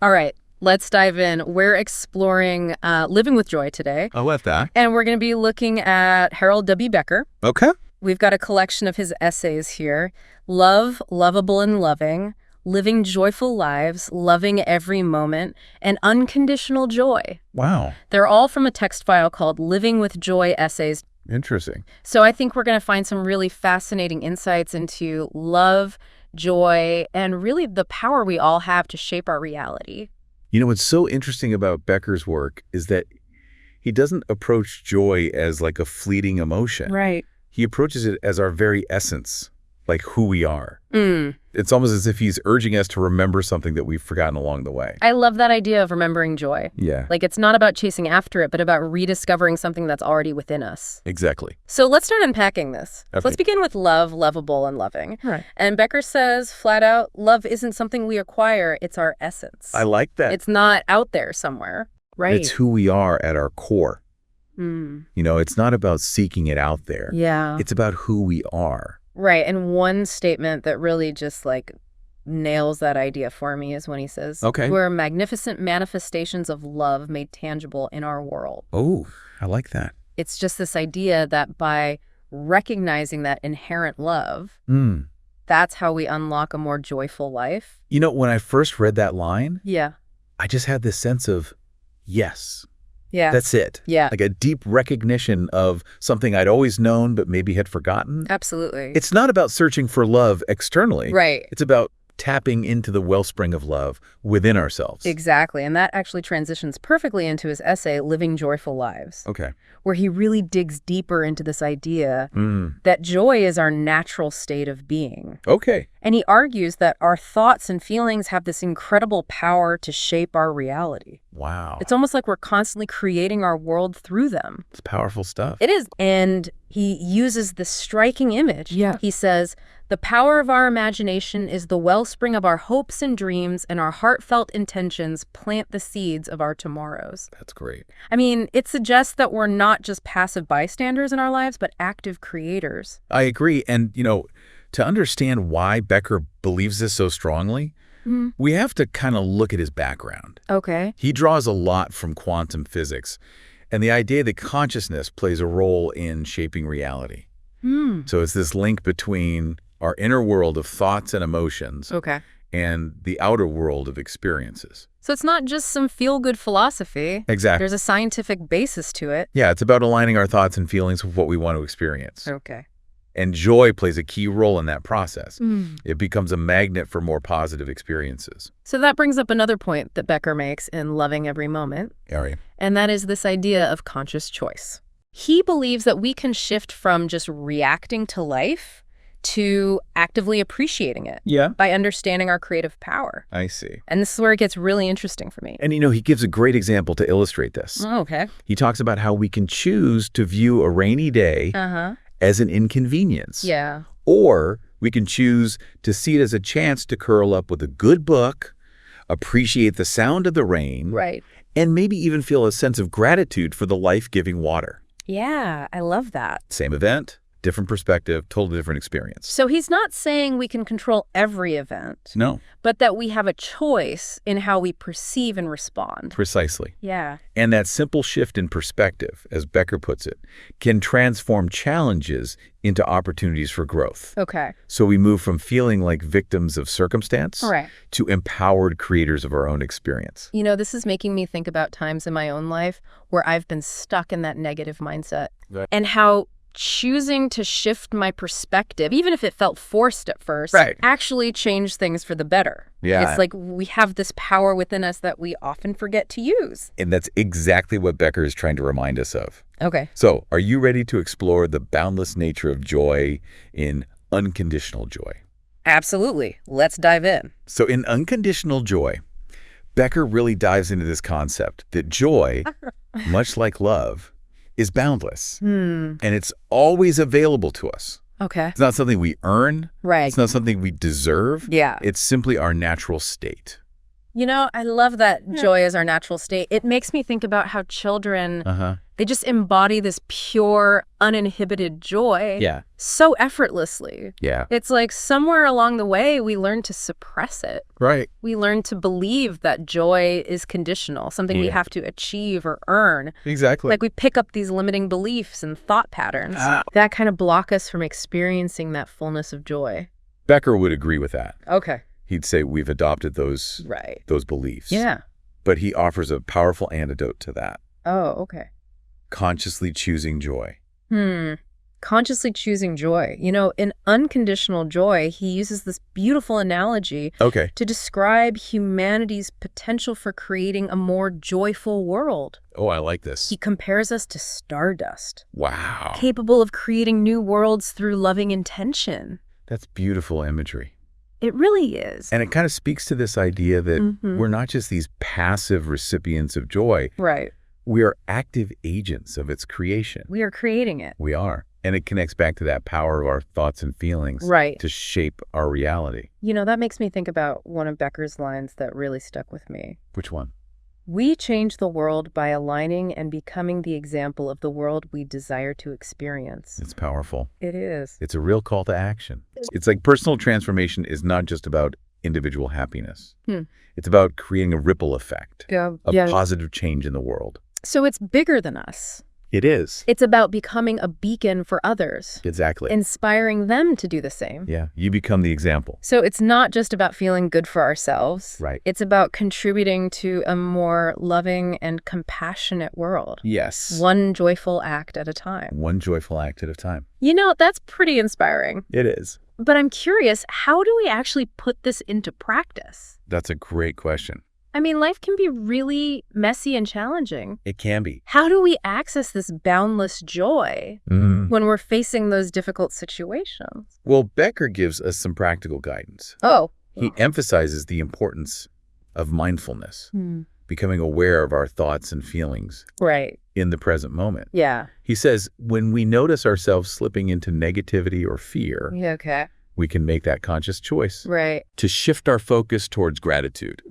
All right, let's dive in. We're exploring living with joy today. I love that. And we're going to be looking at Harold W. Becker. Okay. We've got a collection of his essays here. Love, Lovable and Loving, Living Joyful Lives, Loving Every Moment, and Unconditional Joy. Wow. They're all from a text file called Living with Joy Essays. Interesting. So I think we're going to find some really fascinating insights into love, joy, and really the power we all have to shape our reality. You know, what's so interesting about Becker's work is that he doesn't approach joy as like a fleeting emotion. Right. He approaches it as our very essence, like who we are. Mm. It's almost as if he's urging us to remember something that we've forgotten along the way. I love that idea of remembering joy. Yeah. Like, it's not about chasing after it, but about rediscovering something that's already within us. Exactly. So let's start unpacking this. Okay. Let's begin with love, lovable, and loving. Right. And Becker says, flat out, love isn't something we acquire, it's our essence. I like that. It's not out there somewhere. Right. It's who we are at our core. Mm. You know, it's not about seeking it out there. Yeah. It's about who we are. Right. And one statement that really just like nails that idea for me is when he says, Okay. we're magnificent manifestations of love made tangible in our world. Oh, I like that. It's just this idea that by recognizing that inherent love, that's how we unlock a more joyful life. You know, when I first read that line, Yeah. I just had this sense of, yes, Yeah. that's it. Yeah. Like a deep recognition of something I'd always known but maybe had forgotten. Absolutely. It's not about searching for love externally. Right. It's about tapping into the wellspring of love within ourselves. Exactly. And that actually transitions perfectly into his essay, Living Joyful Lives, Okay. where he really digs deeper into this idea that joy is our natural state of being. Okay. And he argues that our thoughts and feelings have this incredible power to shape our reality. Wow. It's almost like we're constantly creating our world through them. It's powerful stuff. It is. And he uses this striking image. Yeah. He says, the power of our imagination is the wellspring of our hopes and dreams, and our heartfelt intentions plant the seeds of our tomorrows. That's great. I mean, it suggests that we're not just passive bystanders in our lives, but active creators. I agree. And, you know, to understand why Becker believes this so strongly, we have to kind of look at his background. Okay. He draws a lot from quantum physics and the idea that consciousness plays a role in shaping reality. So it's this link between our inner world of thoughts and emotions and the outer world of experiences. So it's not just some feel-good philosophy. Exactly. There's a scientific basis to it. Yeah, it's about aligning our thoughts and feelings with what we want to experience. Okay. And joy plays a key role in that process. It becomes a magnet for more positive experiences. So that brings up another point that Becker makes in Loving Every Moment, Ari. and that is this idea of conscious choice. He believes that we can shift from just reacting to life to actively appreciating it by understanding our creative power. I see. And this is where it gets really interesting for me. And, you know, he gives a great example to illustrate this. Oh, okay. He talks about how we can choose to view a rainy day as an inconvenience. Yeah. Or we can choose to see it as a chance to curl up with a good book, appreciate the sound of the rain, and maybe even feel a sense of gratitude for the life-giving water. Yeah, I love that. Same event, different perspective, totally different experience. So he's not saying we can control every event. No. But that we have a choice in how we perceive and respond. Precisely. Yeah. And that simple shift in perspective, as Becker puts it, can transform challenges into opportunities for growth. Okay. So we move from feeling like victims of circumstance to empowered creators of our own experience. You know, this is making me think about times in my own life where I've been stuck in that negative mindset and how choosing to shift my perspective, even if it felt forced at first, actually changed things for the better. Yeah. It's like we have this power within us that we often forget to use. And that's exactly what Becker is trying to remind us of. Okay. So, are you ready to explore the boundless nature of joy in Unconditional Joy? Absolutely. Let's dive in. So, in Unconditional Joy, Becker really dives into this concept that joy, much like love, is boundless. And it's always available to us. Okay. It's not something we earn. Right. It's not something we deserve. Yeah. It's simply our natural state. You know, I love that joy is our natural state. It makes me think about how children They just embody this pure, uninhibited joy so effortlessly. Yeah. It's like somewhere along the way, we learn to suppress it. Right. We learn to believe that joy is conditional, something we have to achieve or earn. Exactly. Like we pick up these limiting beliefs and thought patterns that kind of block us from experiencing that fullness of joy. Becker would agree with that. Okay. He'd say we've adopted those beliefs. Yeah. But he offers a powerful antidote to that. Oh, okay. Consciously choosing joy. Consciously choosing joy. You know, in Unconditional Joy, he uses this beautiful analogy to describe humanity's potential for creating a more joyful world. Oh, I like this. He compares us to stardust. Wow. Capable of creating new worlds through loving intention. That's beautiful imagery. It really is. And it kind of speaks to this idea that we're not just these passive recipients of joy. Right. We are active agents of its creation. We are creating it. We are. And it connects back to that power of our thoughts and feelings to shape our reality. You know, that makes me think about one of Becker's lines that really stuck with me. Which one? We change the world by aligning and becoming the example of the world we desire to experience. It's powerful. It is. It's a real call to action. It's like personal transformation is not just about individual happiness. It's about creating a ripple effect, a positive change in the world. So it's bigger than us. It is. It's about becoming a beacon for others. Exactly. Inspiring them to do the same. Yeah, you become the example. So it's not just about feeling good for ourselves. Right. It's about contributing to a more loving and compassionate world. Yes. One joyful act at a time. One joyful act at a time. You know, that's pretty inspiring. It is. But I'm curious, how do we actually put this into practice? That's a great question. I mean, life can be really messy and challenging. It can be. How do we access this boundless joy when we're facing those difficult situations? Well, Becker gives us some practical guidance. Oh. He emphasizes the importance of mindfulness, becoming aware of our thoughts and feelings in the present moment. Yeah. He says, when we notice ourselves slipping into negativity or fear, we can make that conscious choice to shift our focus towards gratitude,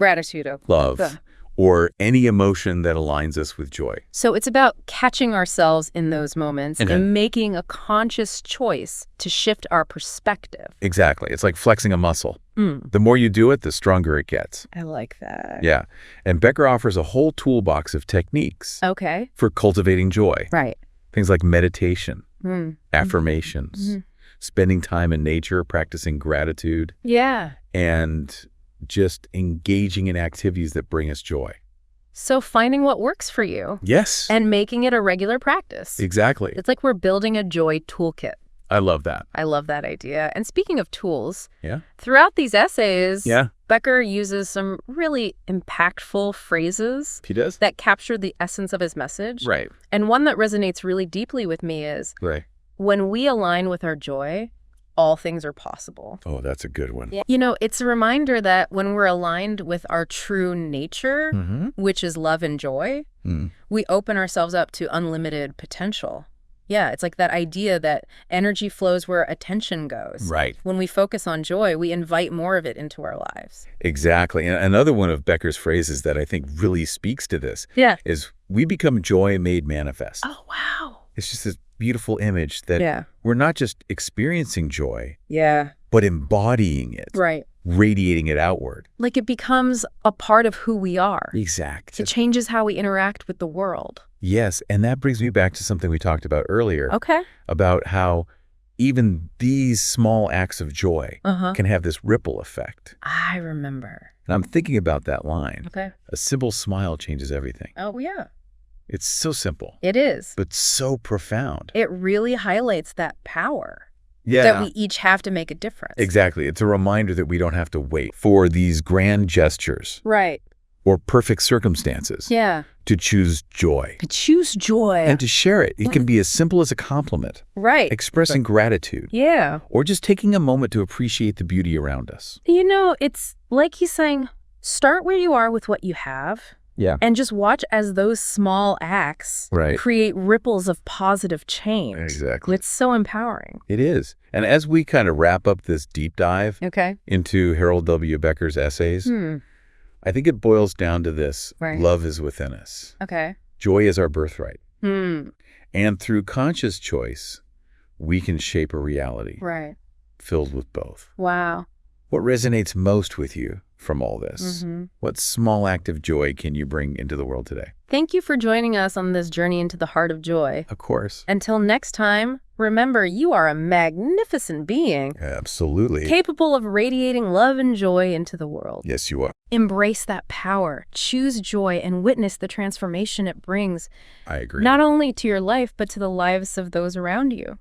love, or any emotion that aligns us with joy. So it's about catching ourselves in those moments and making a conscious choice to shift our perspective. Exactly. It's like flexing a muscle. The more you do it, the stronger it gets. I like that. Yeah. And Becker offers a whole toolbox of techniques for cultivating joy. Right. Things like meditation, affirmations, spending time in nature, practicing gratitude. Yeah. And just engaging in activities that bring us joy. So finding what works for you. Yes. And making it a regular practice. Exactly. It's like we're building a joy toolkit. I love that. I love that idea. And speaking of tools, throughout these essays, Becker uses some really impactful phrases that capture the essence of his message. Right. And one that resonates really deeply with me is, when we align with our joy, all things are possible. Oh, that's a good one. You know, it's a reminder that when we're aligned with our true nature, which is love and joy, we open ourselves up to unlimited potential. Yeah, it's like that idea that energy flows where attention goes. Right. When we focus on joy, we invite more of it into our lives. Exactly. And another one of Becker's phrases that I think really speaks to this is, we become joy made manifest. Oh, wow. It's just this beautiful image that we're not just experiencing joy, but embodying it, radiating it outward. Like it becomes a part of who we are. Exactly. It changes how we interact with the world. Yes, and that brings me back to something we talked about earlier, about how even these small acts of joy can have this ripple effect. I remember. And I'm thinking about that line. A simple smile changes everything. Oh, yeah. It's so simple. It is. But so profound. It really highlights that power that we each have to make a difference. Exactly. It's a reminder that we don't have to wait for these grand gestures. Right. Or perfect circumstances. To choose joy. To choose joy. And to share it. It can be as simple as a compliment. Right. Expressing gratitude. Yeah. Or just taking a moment to appreciate the beauty around us. You know, it's like he's saying, start where you are with what you have. Yeah. And just watch as those small acts create ripples of positive change. Exactly. It's so empowering. It is. And as we kind of wrap up this deep dive into Harold W. Becker's essays, I think it boils down to this. Love is within us. Joy is our birthright. And through conscious choice, we can shape a reality filled with both. Wow. What resonates most with you from all this? What small act of joy can you bring into the world today? Thank you for joining us on this journey into the heart of joy. Of course. Until next time, remember, you are a magnificent being. Absolutely. Capable of radiating love and joy into the world. Yes, you are. Embrace that power. Choose joy and witness the transformation it brings. I agree. Not only to your life, but to the lives of those around you.